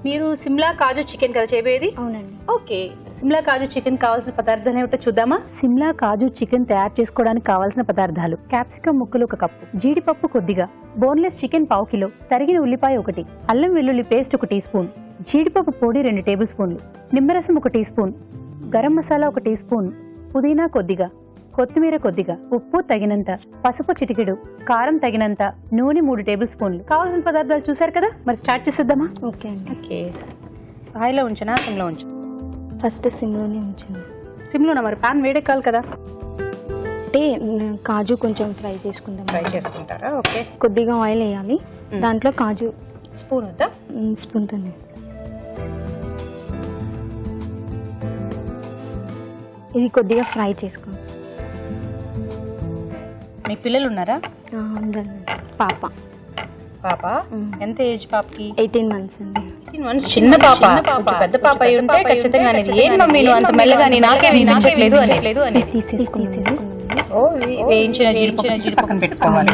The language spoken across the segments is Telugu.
మీరు సిమ్లా కాజు చికెన్ కదా చేయబోయేది? అవునండి. ఓకే, సిమ్లా కాజు చికెన్ కావాల్సిన పదార్థాలు ఏమిటో చూద్దామా? సిమ్లా కాజు చికెన్ తయారు చేసుకోవడానికి కావాల్సిన పదార్థాలు: క్యాప్సికమ్ ముక్కలు 1 కప్పు, జీడిపప్పు కొద్దిగా, బోన్లెస్ చికెన్ 1/2 కిలో, తరిగిన ఉల్లిపాయ 1, అల్లం వెల్లుల్లి పేస్ట్ 1 టీ స్పూన్, జీడిపప్పు పొడి 2 టేబుల్ స్పూన్లు, నిమ్మరసం 1 teaspoon, garam masala 1 teaspoon, పుదీనా కొద్దిగా, కొత్తిమీర కొద్దిగా, ఉప్పు తగినంత, పసుపు చిటికెడు, కారం తగినంత, నూనె 3 టేబుల్ స్పూన్లు. కావాల్సిన పదార్థాలు చూసారు కదా, మరి స్టార్ట్ చేసేద్దామా? ఓకే అండి. ఓకే, హైలో ఉంచనా సిమ్లో ఉంచు? ఫస్ట్ సిమ్లోనే ఉంచండి. సిమ్లోనా? మరి పాన్ వేడెక్కాలి కదా. అంటే కాజు కొంచెం ఫ్రై చేసుకుందాం. ఫ్రై చేసుకుంటారా? ఓకే. కొద్దిగా ఆయిల్ వేయాలి. దాంట్లో కాజు స్పూన్ వద్దా? స్పూన్తో ఇది కొద్దిగా ఫ్రై చేసుకోండి. మీ పిల్లలు ఉన్నారా? పాప. పాప ఎంత ఏజ్ పాపకి? 18 months అండి. 18 months. చిన్న పాప. పెద్ద పాప అయి ఉంటే ఖచ్చితంగా ఏం మమ్మీ నువ్వు అంత మెల్లగా నాకే వినిపించట్లేదు అని వేయించిన జీడిపప్పు పక్కన పెట్టుకోవాలి.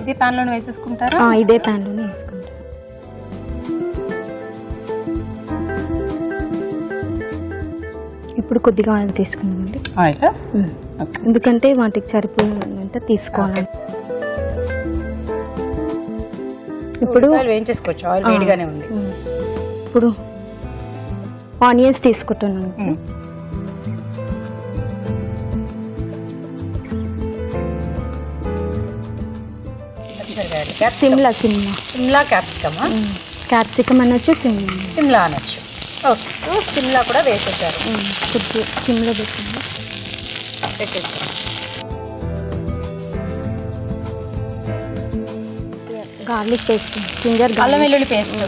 ఇదే పాన్ లోనే వేసేసుకుంటారా? ఇదే పాన్ లోనే వేసుకుంటారు. ఇప్పుడు కొద్దిగా ఆయిల్ తీసుకుందామండి. ఆయిల్ ఎందుకంటే వాటికి సరిపోయినంత తీసుకోవాలి. ఇప్పుడు వేయించేసుకోవచ్చు, ఆయిల్ వేడిగానే ఉంది. ఇప్పుడు ఆనియన్స్ తీసుకుంటున్నాను. సిమ్లా క్యాప్సికమ్ అనొచ్చు, సిమ్లా అనొచ్చు. ఓకే, సిమ్లా కూడా వేసేసారు. కొద్దిగా సిమ్లో పెట్టండి. గార్లిక్ పేస్ట్, జింజర్, అల్లం వెల్లుల్లి పేస్ట్.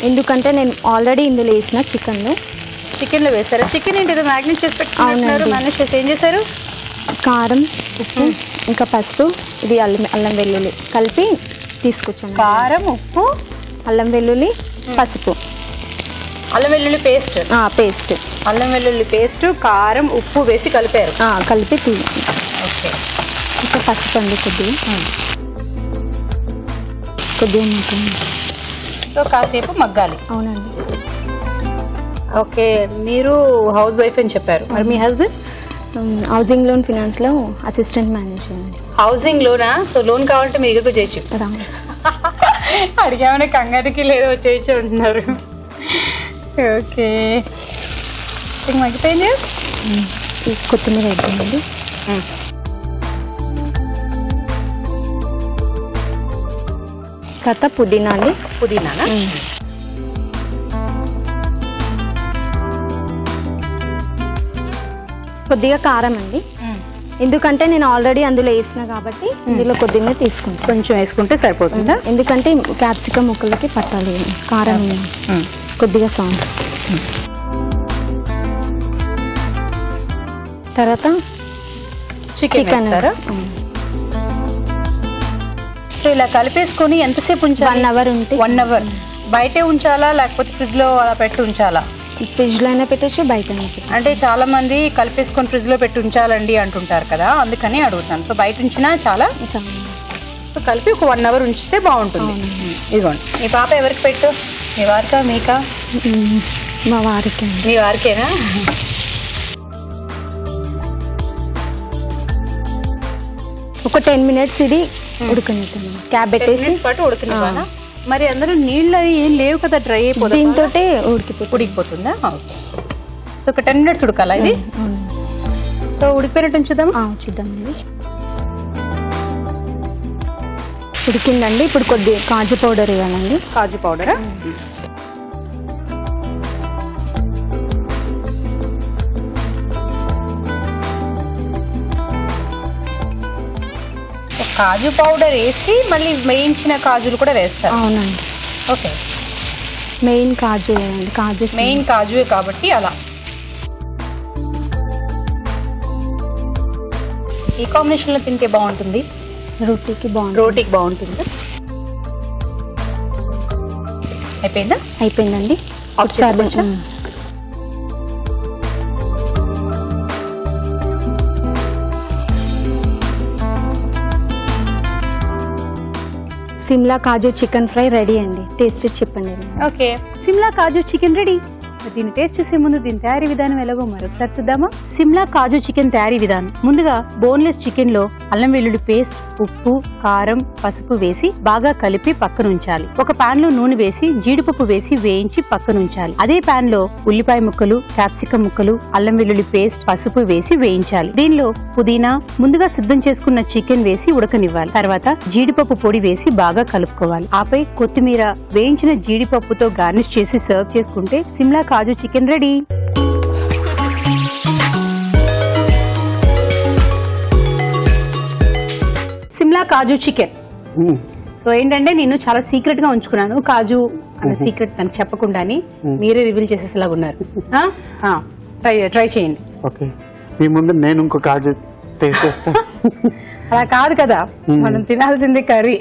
ఎందుకంటే నేను ఆల్రెడీ ఇందులో వేసిన చికెన్లో వేసారా? చికెన్ ఏంటి మ్యాగ్నేట్ చేసి పెట్టుకున్నారు? మ్యాగ్నేట్ చేసి ఏం చేశారు? కారం, ఉప్పు, ఇంకా పసుపు, ఇది అల్లం వెల్లుల్లి కలిపి తీసుకొచ్చాను. కారం, ఉప్పు, అల్లం వెల్లుల్లి, పసుపు, అల్లం వెల్లుల్లి పేస్ట్. అల్లం వెల్లుల్లి పేస్ట్, కారం, ఉప్పు వేసి కలిపారు. కలిపి ఓకే. ఇంకా పసుపు అండి కొద్దిగా సో కాసేపు మగ్గాలి. అవునండి. ఓకే, మీరు హౌస్ వైఫ్ అని చెప్పారు, మరి మీ హస్బెండ్? హౌసింగ్ లోన్ ఫినాన్స్ లో అసిస్టెంట్ మేనేజర్ అండి. హౌసింగ్ లోనా? సో లోన్ కావాలంటే మీ దగ్గరకు చేయొచ్చు. అడిగామని కంగారికి లేదో చేయొచ్చు అంటున్నారు. ఓకే, మగ్గిపోయింది. కొత్తిమీర వేద్దామండి. తర్వాత పుదీనా అండి. పుదీనానా? కొద్దిగా కారం అండి, ఎందుకంటే నేను ఆల్రెడీ అందులో వేసిన కాబట్టి ఇందులో కొద్దిగా తీసుకుంటాను. కొంచెం వేసుకుంటే సరిపోతుందా? ఎందుకంటే క్యాప్సికమ్ ముక్కలకి పట్టాలి కారం. కొద్దిగా సాల్ట్. తర్వాత చికెన్. సో ఇలా కలిపేసుకొని ఎంతసేపు ఉంచాలి? 1 hour ఉంటే. 1 hour బయటే ఉంచాలా లేకపోతే ఫ్రిడ్జ్ లో అలా పెట్టి ఉంచాలా? ఫ్రిడ్జ్ లో అయినా పెట్టచ్చు, బయట. అంటే చాలా మంది కలిపేసుకొని ఫ్రిడ్జ్ లో పెట్టి ఉంచాలండి అంటుంటారు కదా, అందుకని అడుగుతాను. సో బయట ఉంచినా చాలా. సో కలిపి ఒక 1 hour ఉంచితే బాగుంటుంది. ఇదిగోండి. మీ పాప ఎవరికి పెట్టు? మీ వారికా మీకా? మా వారికి. మీ వారికేనా? ఒక 10 minutes ఇది ఉడకనిద్దాం. క్యాప్ పెట్టేసి ఉడకనివ్వాలా? మరి అందరూ నీళ్ళు ఏం లేవు కదా, డ్రై అయిపోతుంది. దీంతో ఉడికిపోతుందా? సో ఒక 10 minutes ఉడకాలా ఇది? సో ఉడికిపోయినట్టు చూద్దామా? చూద్దామండి. ఉడికిందండి. ఇప్పుడు కొద్దిగా కాజు పౌడర్ వేయాలండి. కాజు పౌడరా? కాజు పౌడర్ వేసి మళ్ళీ వేయించిన కాజులు కూడా వేస్తారు. అవునండి. ఓకే, మెయిన్ కాజు మెయిన్ కాజువే కాబట్టి అలా. ఈ కాంబినేషన్ లో తింటే బాగుంటుంది. రోటీకి బాగుంటుంది. అయిపోయిందా? అయిపోయిందండి. ఒకసారి సిమ్లా కాజు చికెన్ ఫ్రై రెడీ అండి. టేస్ట్ చెప్పండి. ఓకే, సిమ్లా కాజు చికెన్ రెడీ. దీన్ని టేస్ట్ చేసే ముందు దీని తయారీ విధానం ఎలాగో మరొకసారి చూద్దామా. సిమ్లా కాజు చికెన్ తయారీ విధానం. ముందుగా బోన్లెస్ చికెన్ లో అల్లం వెల్లుల్లి పేస్ట్, ఉప్పు, కారం, పసుపు వేసి బాగా కలిపి పక్కన ఉంచాలి. ఒక పాన్ లో నూనె వేసి జీడిపప్పు వేసి వేయించి పక్కన ఉంచాలి. అదే పాన్ లో ఉల్లిపాయ ముక్కలు, క్యాప్సికం ముక్కలు, అల్లం వెల్లుల్లి పేస్ట్, పసుపు వేసి వేయించాలి. దీనిలో పుదీనా, ముందుగా సిద్ధం చేసుకున్న చికెన్ వేసి ఉడకనివ్వాలి. తర్వాత జీడిపప్పు పొడి వేసి బాగా కలుపుకోవాలి. ఆపై కొత్తిమీర, వేయించిన జీడిపప్పుతో గార్నిష్ చేసి సర్వ్ చేసుకుంటే సిమ్లా కాజు చికెన్ రెడీ. సిమ్లా కాజు చికెన్. సో ఏంటంటే నేను చాలా సీక్రెట్ గా ఉంచుకున్నాను కాజు అన్న సీక్రెట్ తనకు చెప్పకుండాని మీరే రివీల్ చేసేలాగా ఉన్నారు. ట్రై చేయండి. ఓకే, మీ ముందు నేను ఇంకో కాజు టేస్ట్ చేస్తాను. అలా కాదు కదా, మనం తినాల్సిందే కర్రీ.